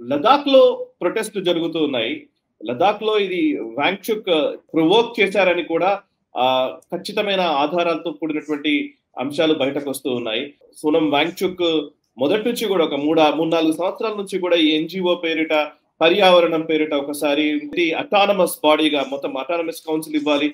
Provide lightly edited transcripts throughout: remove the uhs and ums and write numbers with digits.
లదాఖ్ లో ప్రొటెస్ట్లు జరుగుతూ ఉన్నాయి. లదాఖ్ లో ఇది వాంగ్చుక్ ప్రొవోక్ చేశారని కూడా ఖచ్చితమైన ఆధారాలతో కూడినటువంటి అంశాలు బయటకు వస్తూ ఉన్నాయి. సోనం వాంగ్చుక్ మొదటి నుంచి కూడా ఒక 3-4 సంవత్సరాల నుంచి కూడా ఈ ఎన్జిఓ పేరిట, పర్యావరణం పేరిట ఒకసారి అటానమస్ బాడీగా మొత్తం అటానమస్ కౌన్సిల్ ఇవ్వాలి,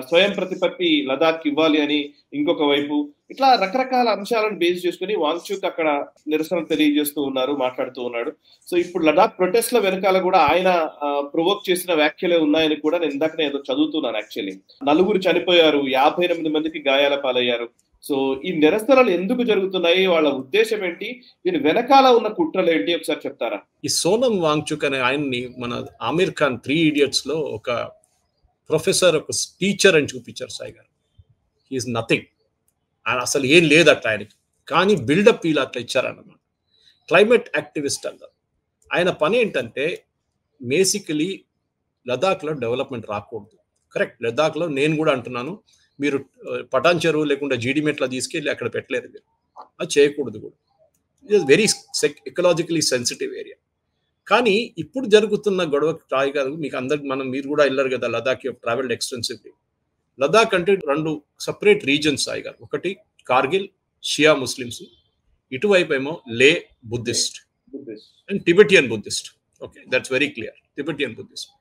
స్వయం ప్రతిపత్తి లదాఖ్ ఇవ్వాలి అని ఇంకొక వైపు, ఇట్లా రకరకాల అంశాలను బేస్ చేసుకుని వాంగ్చుక్ అక్కడ నిరసన తెలియజేస్తూ ఉన్నారు, మాట్లాడుతూ ఉన్నాడు. సో ఇప్పుడు లదాఖ్ ప్రొటెస్ట్ ల వెనకాల కూడా ఆయన ప్రొవోక్ చేసిన వ్యాఖ్యలే ఉన్నాయని కూడా నేను ఇందాకనే ఏదో చదువుతున్నాను. యాక్చువల్లీ 4 చనిపోయారు, 58 మందికి గాయాల పాలయ్యారు. సో ఈ నిరసనలు ఎందుకు జరుగుతున్నాయి, వాళ్ళ ఉద్దేశం ఏంటి, దీని వెనకాల ఉన్న కుట్రలు ఏంటి, ఒకసారి చెప్తారా? ఈ సోనం వాంగ్చుక్ అనే ఆయన్ని మన ఆమిర్ ఖాన్ 3 Idiots లో ఒక ప్రొఫెసర్, ఒక టీచర్ అని చూపించారు సాయి గారు. హీఈస్ నథింగ్, ఆయన అసలు ఏం లేదు అట్లా ఆయనకి, కానీ బిల్డప్ వీళ్ళు అట్లా ఇచ్చారన్నమాట. క్లైమేట్ యాక్టివిస్ట్ అన్నారు. ఆయన పని ఏంటంటే బేసికలీ లదాఖ్లో డెవలప్మెంట్ రాకూడదు. కరెక్ట్, లదాఖ్లో నేను కూడా అంటున్నాను, మీరు పటాన్ చెరువు లేకుండా జీడిమెట్లా తీసుకెళ్ళి అక్కడ పెట్టలేరు, మీరు అది చేయకూడదు కూడా. It is very ecologically sensitive area. కానీ ఇప్పుడు జరుగుతున్న గొడవ రాయి గారు, మీకు అందరికి మీరు కూడా వెళ్ళారు కదా లదాఖ్, ట్రావెల్డ్ ఎక్స్టెన్సివ్లీ. లదాఖ్ అంటే 2 సపరేట్ రీజన్స్ సాయి గారు. ఒకటి కార్గిల్ షియా ముస్లిమ్స్, ఇటువైపు ఏమో లే Buddhist and Tibetan Buddhist. Okay, that's very clear, Tibetan Buddhist.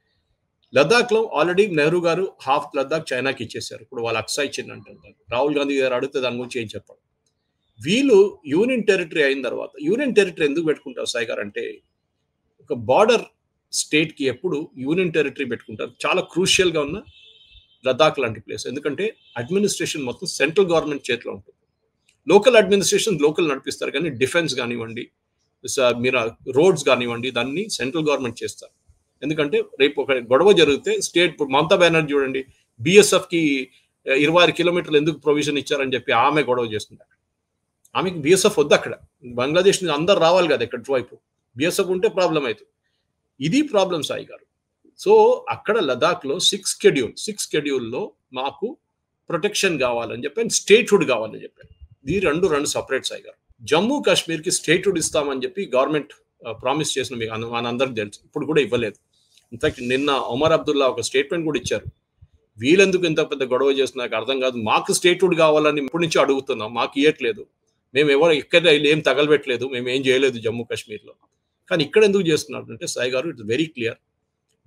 Ladakh లో ఆల్రెడీ నెహ్రూ గారు హాఫ్ లదాఖ్ చైనాకి ఇచ్చేసారు. ఇప్పుడు వాళ్ళు అక్సా ఇచ్చింది అంటారు. రాహుల్ గాంధీ గారు అడిగితే దాని గురించి ఏం చెప్పారు. వీళ్ళు యూనియన్ టెరిటరీ అయిన తర్వాత, యూనియన్ టెరిటరీ ఎందుకు పెట్టుకుంటారు సాయి గారు అంటే, ఒక బార్డర్ స్టేట్ కి ఎప్పుడు యూనియన్ టెరిటరీ పెట్టుకుంటారు, చాలా క్రూషియల్ గా ఉన్న లదాఖ్ లాంటి ప్లేస్. ఎందుకంటే అడ్మినిస్ట్రేషన్ మొత్తం సెంట్రల్ గవర్నమెంట్ చేతిలో ఉంటుంది. లోకల్ అడ్మినిస్ట్రేషన్ లోకల్ నడిపిస్తారు, కానీ డిఫెన్స్ కానివ్వండి, మీరు రోడ్స్ కానివ్వండి, దాన్ని సెంట్రల్ గవర్నమెంట్ చేస్తారు. ఎందుకంటే రేపు ఒక గొడవ జరిగితే స్టేట్, మమతా బెనర్జీ చూడండి, బిఎస్ఎఫ్ కి 26 కిలోమీటర్లు ఎందుకు ప్రొవిజన్ ఇచ్చారని చెప్పి ఆమె గొడవ చేస్తుంది. ఆమెకి బిఎస్ఎఫ్ వద్దు అక్కడ, బంగ్లాదేశ్ నుంచి అందరు రావాలి కదా ఇక్కడ వైపు, బిఎస్ఎఫ్ ఉంటే ప్రాబ్లం అవుతుంది. ఇది ప్రాబ్లం సాయి గారు. సో అక్కడ లదాఖ్ లో 6th షెడ్యూల్లో మాకు ప్రొటెక్షన్ కావాలని చెప్పి, స్టేట్హుడ్ కావాలని చెప్పారు. ఇది రెండు సపరేట్ సాయి గారు. జమ్మూ కాశ్మీర్ కి స్టేట్హుడ్ ఇస్తామని చెప్పి గవర్నమెంట్ ప్రామిస్ చేసిన మీకు మనందరికి తెలుసు, ఇప్పుడు కూడా ఇవ్వలేదు. ఇన్ఫాక్ట్ నిన్న ఒమర్ అబ్దుల్లా ఒక స్టేట్మెంట్ కూడా ఇచ్చారు, వీళ్ళెందుకు ఇంత పెద్ద గొడవ చేస్తున్నా నాకు అర్థం కాదు, మాకు స్టేట్హుడ్ కావాలని ఇప్పటి నుంచి అడుగుతున్నాం, మాకు ఇవ్వట్లేదు, మేము ఎవరు ఎక్కడ ఏం తగలబెట్టలేదు, మేము ఏం చేయలేదు జమ్మూ కాశ్మీర్లో. కానీ ఇక్కడ ఎందుకు చేస్తున్నారు అంటే సాయి గారు, ఇట్స్ వెరీ క్లియర్,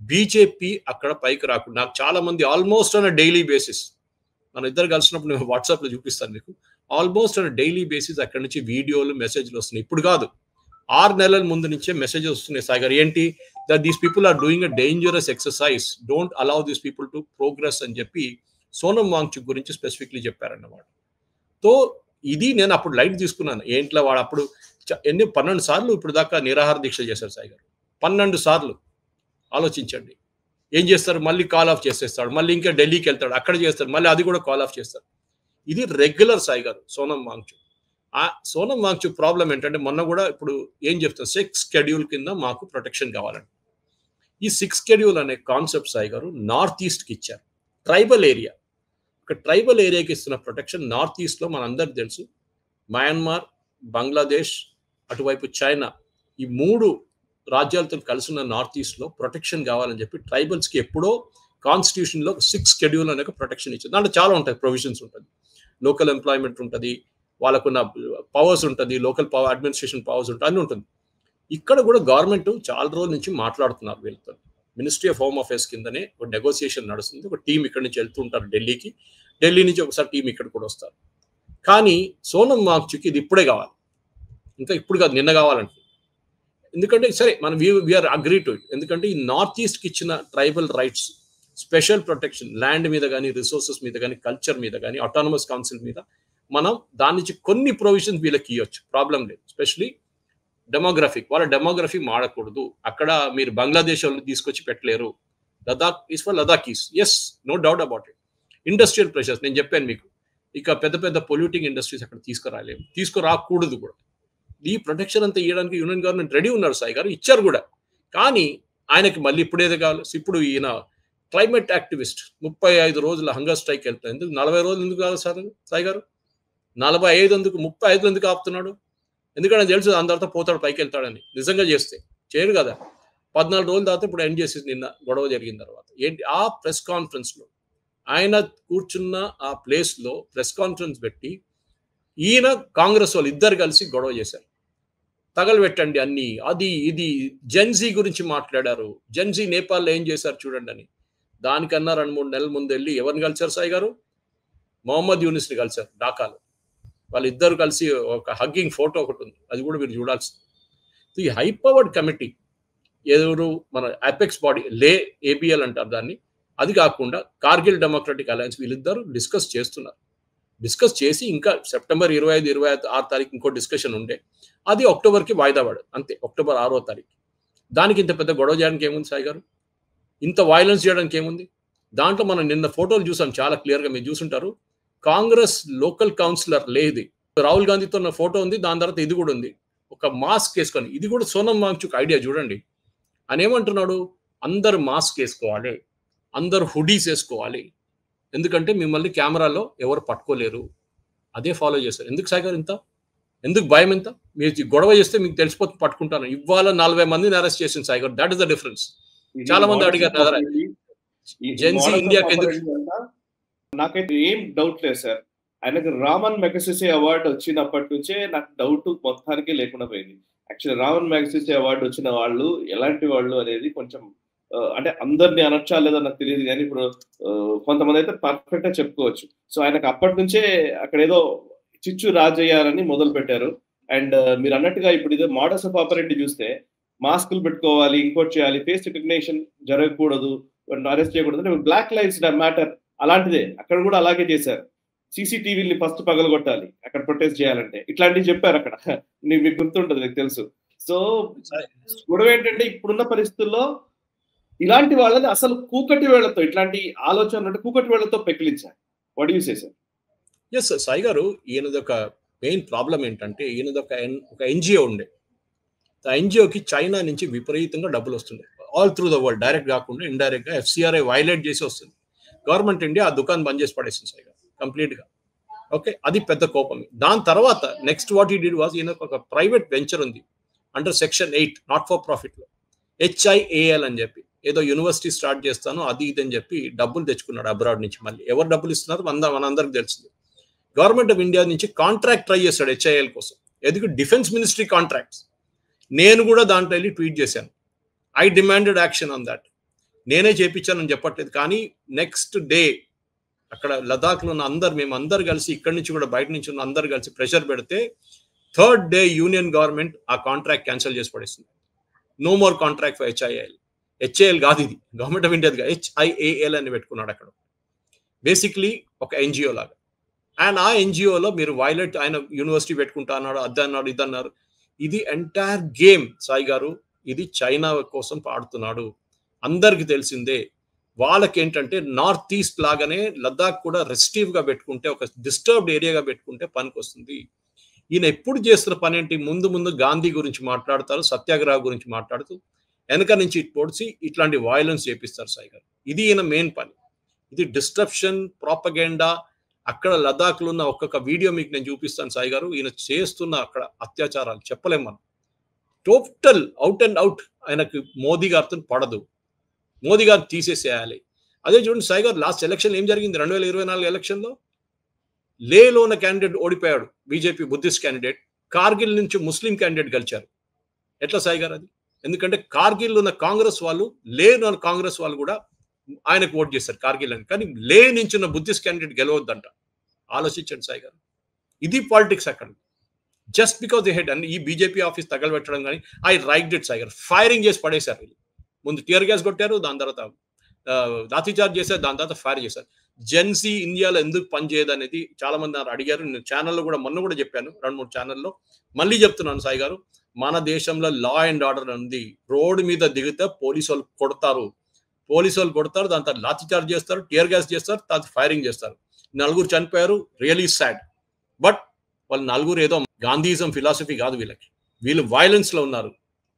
బీజేపీ అక్కడ పైకి రాకుండా, నాకు చాలా మంది ఆల్మోస్ట్ ఆన్ డైలీ బేసిస్, మన ఇద్దరు కలిసినప్పుడు నేను వాట్సాప్లో చూపిస్తాను మీకు, ఆల్మోస్ట్ ఆన్ డైలీ బేసిస్ అక్కడ నుంచి వీడియోలు మెసేజ్లు వస్తున్నాయి. ఇప్పుడు కాదు, 6 నెలల ముందు నుంచే మెసేజెస్ వస్తున్నాయి సాయి గారు. ఏంటి, that these people are doing a dangerous exercise, don't allow these people to progress అని చెప్పి సోనం వాంగ్చుక్ గురించి స్పెసిఫిక్లీ చెప్పారన్నమాట. సో ఇది నేను అప్పుడు లైట్ తీసుకున్నాను. ఏంట్లో వాడు అప్పుడు 12 సార్లు ఇప్పుడు దాకా నిరాహార దీక్ష చేశారు సాయి గారు. 12 సార్లు ఆలోచించండి. ఏం చేస్తారు, మళ్ళీ కాల్ ఆఫ్ చేసేస్తాడు, మళ్ళీ ఇంకా ఢిల్లీకి వెళ్తాడు, అక్కడ చేస్తాడు, మళ్ళీ అది కూడా కాల్ ఆఫ్ చేస్తారు. ఇది రెగ్యులర్ సాయి గారు సోనం వాంగ్చుక్. ఆ సోనం వాంగ్చుక్ ప్రాబ్లం ఏంటంటే, మొన్న కూడా ఇప్పుడు ఏం చెప్తారు, 6th షెడ్యూల్ కింద మాకు ప్రొటెక్షన్ కావాలండి. ఈ 6th షెడ్యూల్ అనే కాన్సెప్ట్ సాయి గారు నార్త్ ఈస్ట్కి ఇచ్చారు. ట్రైబల్ ఏరియా, ఒక ట్రైబల్ ఏరియాకి ఇస్తున్న ప్రొటెక్షన్ నార్త్ ఈస్ట్లో మనందరికి తెలుసు, మయన్మార్, బంగ్లాదేశ్, అటువైపు చైనా, ఈ 3 రాజ్యాలతో కలిసి ఉన్న నార్త్ ఈస్ట్లో ప్రొటెక్షన్ కావాలని చెప్పి ట్రైబల్స్కి ఎప్పుడో కాన్స్టిట్యూషన్లో 6th షెడ్యూల్ అనే ప్రొటెక్షన్ ఇచ్చింది. దాంట్లో చాలా ఉంటాయి, ప్రొవిజన్స్ ఉంటుంది, లోకల్ ఎంప్లాయ్మెంట్ ఉంటుంది, వాళ్ళకున్న పవర్స్ ఉంటుంది, లోకల్ పవర్ అడ్మినిస్ట్రేషన్ పవర్స్ ఉంటుంది, అన్నీ ఉంటుంది. ఇక్కడ కూడా గవర్నమెంట్ చాలా రోజుల నుంచి మాట్లాడుతున్నారు వీళ్ళతో. మినిస్ట్రీ ఆఫ్ హోమ్ అఫేర్స్ కిందనే ఒక నెగోసియేషన్ నడుస్తుంది. ఒక టీం ఇక్కడ నుంచి వెళ్తుంటారు ఢిల్లీకి, ఢిల్లీ నుంచి ఒకసారి టీం ఇక్కడ కూడా వస్తారు. కానీ సోనం వాంగ్చుక్ ఇది ఇప్పుడే కావాలి, ఇంకా ఇప్పుడు కాదు, నిన్న కావాలంటే. ఎందుకంటే సరే మనం వీఆర్ అగ్రీ టు ఇట్, ఎందుకంటే ఈ నార్త్ ఈస్ట్కి ఇచ్చిన tribal rights, special protection land మీద కానీ, రిసోర్సెస్ మీద కానీ, కల్చర్ మీద కానీ, ఆటోనమస్ కౌన్సిల్ మీద మనం దాని నుంచి కొన్ని ప్రొవిజన్స్ వీళ్ళకి ఇవ్వచ్చు, ప్రాబ్లం లేదు. ఎస్పెషలీ డెమోగ్రఫిక్, వాళ్ళ డెమోగ్రఫీ మాడకూడదు. అక్కడ మీరు బంగ్లాదేశ్ వాళ్ళు తీసుకొచ్చి పెట్టలేరు. Ladakh is for Ladakhis, yes, no doubt about it. Industrial pressures నేను చెప్పాను మీకు, ఇక పెద్ద పెద్ద పొల్యూటింగ్ ఇండస్ట్రీస్ అక్కడ తీసుకురాలేము, తీసుకురాకూడదు కూడా. ఈ ప్రొటెక్షన్ అంతా ఇవ్వడానికి యూనియన్ గవర్నమెంట్ రెడీ ఉన్నారు సాయి గారు, ఇచ్చారు కూడా. కానీ ఆయనకి మళ్ళీ ఇప్పుడు ఏదో కావాలి. ఇప్పుడు ఈయన క్లైమేట్ యాక్టివిస్ట్ 35 రోజుల హంగర్ స్ట్రైక్ వెళ్తాడు. ఎందుకు 40 రోజులు ఎందుకు కాదు సార్ సాయి గారు, 45 ఎందుకు, 35 ఎందుకు ఆపుతున్నాడు? ఎందుకంటే తెలుసు అందరితో పోతాడు, పైకి వెళ్తాడని. నిజంగా చేస్తే చేయరు కదా. 14 రోజుల తర్వాత ఇప్పుడు ఎండ్ చేసి నిన్న గొడవ జరిగిన తర్వాత ఏంటి ఆ ప్రెస్ కాన్ఫరెన్స్లో ఆయన కూర్చున్న ఆ ప్లేస్లో ప్రెస్ కాన్ఫరెన్స్ పెట్టి ఈయన కాంగ్రెస్ వాళ్ళు ఇద్దరు కలిసి గొడవ చేశారు. తగలబెట్టండి అన్ని, అది ఇది జెన్జీ గురించి మాట్లాడారు, జెన్జీ నేపాల్లో ఏం చేశారు చూడండి అని. దానికన్నా 2-3 నెలల ముందు వెళ్ళి ఎవరిని కలిశారు సాయి గారు? మొహమ్మద్ యూనిస్ని కలిశారు ఢాకాలో. వాళ్ళిద్దరు కలిసి ఒక హగ్గింగ్ ఫోటో ఒకటి ఉంది, అది కూడా మీరు చూడాల్సింది. ఈ హై పవర్డ్ కమిటీ ఎవరు మన అపెక్స్ బాడీ లే ఏబిఎల్ అంటారు దాన్ని, అది కాకుండా కార్గిల్ డెమోక్రటిక్ అలయన్స్ వీళ్ళిద్దరు డిస్కస్ చేస్తున్నారు. డిస్కస్ చేసి ఇంకా సెప్టెంబర్ 25, 26 తారీఖు ఇంకో డిస్కషన్ ఉండే, అది అక్టోబర్కి వాయిదా పడదు అంతే, అక్టోబర్ 6వ తారీఖు. దానికి ఇంత పెద్ద గొడవ చేయడానికి ఏముంది సాయి గారు? ఇంత వైలెన్స్ చేయడానికి ఏముంది? దాంట్లో మనం నిన్న ఫోటోలు చూసాం చాలా క్లియర్గా, మీరు చూసుంటారు. కాంగ్రెస్ లోకల్ కౌన్సిలర్ లేది, రాహుల్ గాంధీతో ఉన్న ఫోటో ఉంది, దాని తర్వాత ఇది కూడా ఉంది, ఒక మాస్క్ వేసుకొని. ఇది కూడా సోనం వాంగ్చుక్ ఐడియా చూడండి. అని ఏమంటున్నాడు, అందరు మాస్క్ వేసుకోవాలి, అందరు హుడీస్ వేసుకోవాలి, ఎందుకంటే మిమ్మల్ని కెమెరాలో ఎవరు పట్టుకోలేరు. అదే ఫాలో చేస్తారు. ఎందుకు సాయి గారు ఇంత? ఎందుకు భయం ఎంత? మీరు గొడవ చేస్తే మీకు తెలిసిపోతే పట్టుకుంటాను. ఇవాళ 40 మందిని అరెస్ట్ చేసింది సాయి గారు. That is the difference. చాలా మంది అడిగారు జెన్సీ ఇండియాకి ఎందుకు. నాకైతే ఏం డౌట్ లేదు సార్, ఆయనకు రామన్ మెగసెసే అవార్డు వచ్చినప్పటి నుంచే నాకు డౌట్ మొత్తానికి లేకుండా పోయింది. యాక్చువల్లీ రామన్ మెగసెసే అవార్డు వచ్చిన వాళ్ళు ఎలాంటి వాళ్ళు అనేది కొంచెం అంటే అందరినీ అనొచ్చా లేదో నాకు తెలియదు, కానీ ఇప్పుడు కొంతమంది అయితే పర్ఫెక్ట్ గా చెప్పుకోవచ్చు. సో ఆయనకు అప్పటి నుంచే అక్కడ ఏదో చిచ్చు రాజయ్యారని మొదలు పెట్టారు. అండ్ మీరు అన్నట్టుగా ఇప్పుడు ఇదే మోడస్ ఆఫ్ ఆపరేటివ్ చూస్తే మాస్కులు పెట్టుకోవాలి, ఇంకోటి చేయాలి, ఫేస్ రికగ్నిషన్ జరగకూడదు, అరెస్ట్ చేయకూడదు అంటే బ్లాక్ లైవ్స్ మ్యాటర్ అలాంటిదే అక్కడ కూడా అలాగే చేశారు. సీసీటీవీని ఫస్ట్ పగలగొట్టాలి అక్కడ ప్రొటెస్ట్ చేయాలంటే, ఇట్లాంటివి చెప్పారు అక్కడ. మీకు గుర్తుంటుంది, మీకు తెలుసు. సో గొడవ ఏంటంటే ఇప్పుడున్న పరిస్థితుల్లో ఇలాంటి వాళ్ళని అసలు కూకటి వేళ్లతో, ఇట్లాంటి ఆలోచన అంటే కూకటి వేళ్లతో పెకిలించారు. What you say sir? Yes sir, Sai గారు ఈయనది ఒక మెయిన్ ప్రాబ్లం ఏంటంటే ఈయనది ఒక ఎన్జిఓ ఉండే. ఆ ఎన్జిఓకి చైనా నుంచి విపరీతంగా డబ్బులు వస్తుండే all through the world, direct కాకుండా ఇండైరెక్ట్ గా ఎఫ్సిఆర్ఐ వైలేట్ చేసి వస్తుంది. గవర్నమెంట్ ఇండియా ఆ దుకాణం బంద్ చేసి పడేసింది సాయి గారు కంప్లీట్ గా. ఓకే, అది పెద్ద కోపం. దాని తర్వాత నెక్స్ట్ వాట్ ఈ డిడ్ వాజ్, ఈయనకు ఒక ప్రైవేట్ వెంచర్ ఉంది under section 8 not for profit లో, HIAL అని చెప్పి ఏదో యూనివర్సిటీ స్టార్ట్ చేస్తాను అది ఇది అని చెప్పి డబ్బులు తెచ్చుకున్నాడు అబ్రాడ్ నుంచి. మళ్ళీ ఎవరు డబ్బులు ఇస్తున్నారు మనందరికి తెలిసింది. గవర్నమెంట్ ఆఫ్ ఇండియా నుంచి కాంట్రాక్ట్ ట్రై చేస్తాడు HIAL కోసం, ఎందుకు డిఫెన్స్ మినిస్ట్రీ కాంట్రాక్ట్స్. నేను కూడా దాంట్లో వెళ్ళి ట్వీట్ చేశాను, I demanded action on that. నేనే చేపించానని చెప్పట్లేదు, కానీ నెక్స్ట్ డే అక్కడ లదాఖ్లో ఉన్న మేము అందరు కలిసి ఇక్కడి నుంచి కూడా బయట నుంచి ఉన్న అందరు కలిసి ప్రెషర్ పెడితే 3rd డే యూనియన్ గవర్నమెంట్ ఆ కాంట్రాక్ట్ క్యాన్సిల్ చేసి పడేస్తుంది. No more contract for HIAL కాదు, ఇది గవర్నమెంట్ ఆఫ్ ఇండియా HIAL అని పెట్టుకున్నాడు అక్కడ. బేసిక్లీ ఒక ఎన్జిఓ లాగా. అండ్ ఆ ఎన్జిఓలో మీరు వైలెట్, ఆయన యూనివర్సిటీ పెట్టుకుంటా అన్నాడు, అద్దన్నాడు, ఇదన్నారు. ఇది ఎంటైర్ గేమ్ సాయి గారు, ఇది చైనా కోసం పాడుతున్నాడు, అందరికి తెలిసిందే. వాళ్ళకి ఏంటంటే నార్త్ ఈస్ట్ లాగానే లద్దాఖ్ కూడా రెస్టివ్ గా పెట్టుకుంటే, ఒక డిస్టర్బ్డ్ ఏరియాగా పెట్టుకుంటే పనికి వస్తుంది. ఈయన ఎప్పుడు చేస్తున్న పని ఏంటి, ముందు గాంధీ గురించి మాట్లాడతారు, సత్యాగ్రహ గురించి మాట్లాడుతూ వెనక నుంచి పొడిచి ఇట్లాంటి వైలెన్స్ చేపిస్తారు సాయి గారు. ఇది ఈయన మెయిన్ పని. ఇది డిస్ట్రప్షన్, ప్రాపగెండా. అక్కడ లదాఖ్లో ఉన్న ఒక్కొక్క వీడియో మీకు నేను చూపిస్తాను సాయి గారు, ఈయన చేస్తున్న అక్కడ అత్యాచారాలు చెప్పలేం మనం. టోటల్ అవుట్ అండ్ అవుట్ ఆయనకు మోదీ గారితో పడదు, మోదీ గారు తీసేసేయాలి. అదే చూడండి సాయి గారు, లాస్ట్ ఎలక్షన్ ఏం జరిగింది 2024 ఎలక్షన్లో లేలో ఉన్న క్యాండిడేట్ ఓడిపోయాడు, బీజేపీ బుద్ధిస్ట్ క్యాండిడేట్. కార్గిల్ నుంచి ముస్లిం క్యాండిడేట్ గెలిచారు. ఎట్లా సాయి గారు అది? ఎందుకంటే కార్గిల్ ఉన్న కాంగ్రెస్ వాళ్ళు, లేని కాంగ్రెస్ వాళ్ళు కూడా ఆయనకు ఓట్ చేస్తారు కార్గిల్ అని, కానీ లే నుంచి ఉన్న బుద్ధిస్ట్ క్యాండిడేట్ గెలవద్దంట. ఆలోచించండి సాయి గారు, ఇది పాలిటిక్స్ అక్కడ. Just because they head and ఈ బీజేపీ ఆఫీస్ తగలబెట్టడం కానీ ఐ రైట్ ఇట్ సాయి గారు. ఫైరింగ్ చేసి పడేశారు. ముందు టియర్ గ్యాస్ కొట్టారు, దాని తర్వాత లాఠీచార్జ్ చేశారు, దాని తర్వాత ఫైర్ చేశారు. జెన్సీ ఇండియాలో ఎందుకు పనిచేయదు అనేది చాలా మంది అడిగారు. నేను ఛానల్లో కూడా మొన్న కూడా చెప్పాను, 2-3 ఛానల్లో. మళ్ళీ చెప్తున్నాను సాయి గారు, మన దేశంలో లా అండ్ ఆర్డర్ ఉంది. రోడ్డు మీద దిగితే పోలీసు వాళ్ళు కొడతారు, దాని తర్వాత లాఠీచార్జ్ చేస్తారు, టియర్ గ్యాస్ చేస్తారు, తర్వాత ఫైరింగ్ చేస్తారు. 4 చనిపోయారు, రియలీ సాడ్. బట్ వాళ్ళు 4 ఏదో గాంధీయిజం ఫిలాసఫీ కాదు వీళ్ళకి. వీళ్ళు వైలెన్స్ లో ఉన్నారు,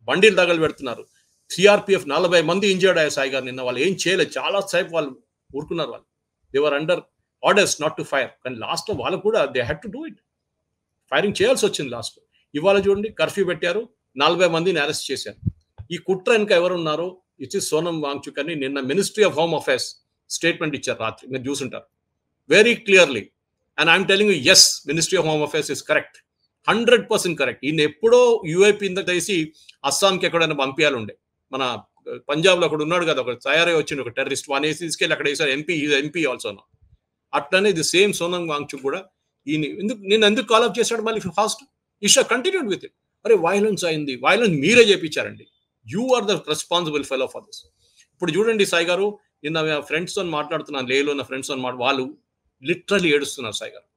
బండిలు తగలు పెడుతున్నారు. సిఆర్పిఎఫ్ 40 మంది ఇంజర్డ్ అయ్యారు సాయి గారు నిన్న. వాళ్ళు ఏం చేయలేదు, చాలా సేపు వాళ్ళు ఊరుకున్నారు. వాళ్ళు they were under orders not to fire, కానీ లాస్ట్ లో వాళ్ళు కూడా they had to do it. Firing చేయాల్సి వచ్చింది లాస్ట్ లో. ఇవాళ చూడండి, కర్ఫ్యూ పెట్టారు, 40 మందిని అరెస్ట్ చేశారు. ఈ కుట్ర వెనుక ఎవరున్నారు? ఇట్స్ సోనం వాంగ్చుక్ అని నిన్న ministry of home affairs statement ఇచ్చారు రాత్రి, మీరు చూసుంటారు very clearly. And I'm telling you, yes, ministry of home affairs is correct, 100% correct. ఈయన ఎప్పుడో యూఐపీ తీసి అస్సాంకి ఎక్కడైనా పంపించాలి ఉండే. మన పంజాబ్ లో ఒకడు ఉన్నాడు కదా, ఒక తయారై వచ్చింది ఒక టెర్రరిస్ట్, వాని వేసి తీసుకెళ్ళి అక్కడ వేసారు. MP also. అట్లనే ఇది సేమ్ సోనం వాంగ్చుక్ కూడా ఈయన ఎందుకు కాల్అప్ చేశాడు మళ్ళీ fast? He should continued with it. అరే వైలెన్స్ అయింది, వైలెన్స్ మీరే చేపించారండి. You are the responsible fellow for this. ఇప్పుడు చూడండి సాయి గారు, నిన్న ఫ్రెండ్స్ తో మాట్లాడుతున్నాను, లేలో ఉన్న ఫ్రెండ్స్ తో వాళ్ళు లిటరల్లీ ఏడుస్తున్నారు. సాయి గారు,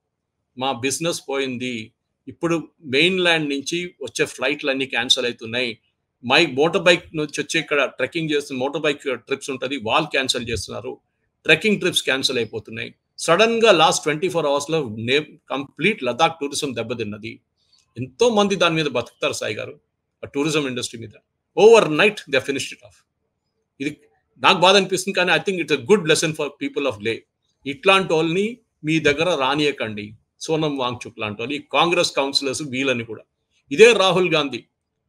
మా బిజినెస్ పోయింది, ఇప్పుడు మెయిన్ ల్యాండ్ నుంచి వచ్చే ఫ్లైట్లు అన్ని క్యాన్సిల్ అవుతున్నాయి, మోటార్ బైక్ నుంచి వచ్చి ఇక్కడ ట్రెక్కింగ్ చేస్తున్న మోటార్ బైక్ ట్రిప్స్ ఉంటుంది, వాళ్ళు క్యాన్సిల్ చేస్తున్నారు, ట్రెక్కింగ్ ట్రిప్స్ క్యాన్సిల్ అయిపోతున్నాయి. సడన్ గా లాస్ట్ 24 hours లో కంప్లీట్ లదాఖ్ టూరిజం దెబ్బతిన్నది. ఎంతో మంది దాని మీద బతుకుతారు సాయి గారు, ఆ టూరిజం ఇండస్ట్రీ మీద. Over night they finished it of. ఇది నాకు బాధ అనిపిస్తుంది, కానీ I think it's a good lesson for people of లే. ఇట్లాంటి వాళ్ళని మీ దగ్గర రానియకండి. సోనం వాంగ్చుక్ లాంటి వాళ్ళు, ఈ కాంగ్రెస్ కౌన్సిలర్స్, వీళ్ళని కూడా. ఇదే రాహుల్ గాంధీ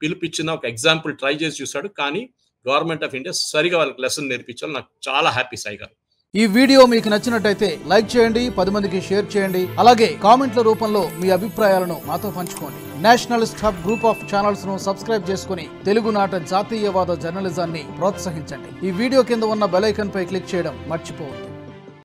పిలిపించిన ఒక ఎగ్జాంపుల్ ట్రై చేసి చూశాడు, కానీ గవర్నమెంట్ ఆఫ్ ఇండియా సరిగా వాళ్ళకి లెసన్ నేర్పించాలి. నాకు చాలా హ్యాపీ సాయి గారు. ఈ వీడియో మీకు నచ్చినట్టయితే లైక్ చేయండి, 10 మందికి షేర్ చేయండి. అలాగే కామెంట్ల రూపంలో మీ అభిప్రాయాలను మాతో పంచుకోండి. Nationalist hub group of channels ను సబ్స్క్రైబ్ చేసుకుని తెలుగునాట జాతీయవాద జర్నలిజాన్ని ప్రోత్సహించండి. ఈ వీడియో కింద ఉన్న బెల్ ఐకాన్ పై క్లిక్ చేయడం మర్చిపోవద్దు.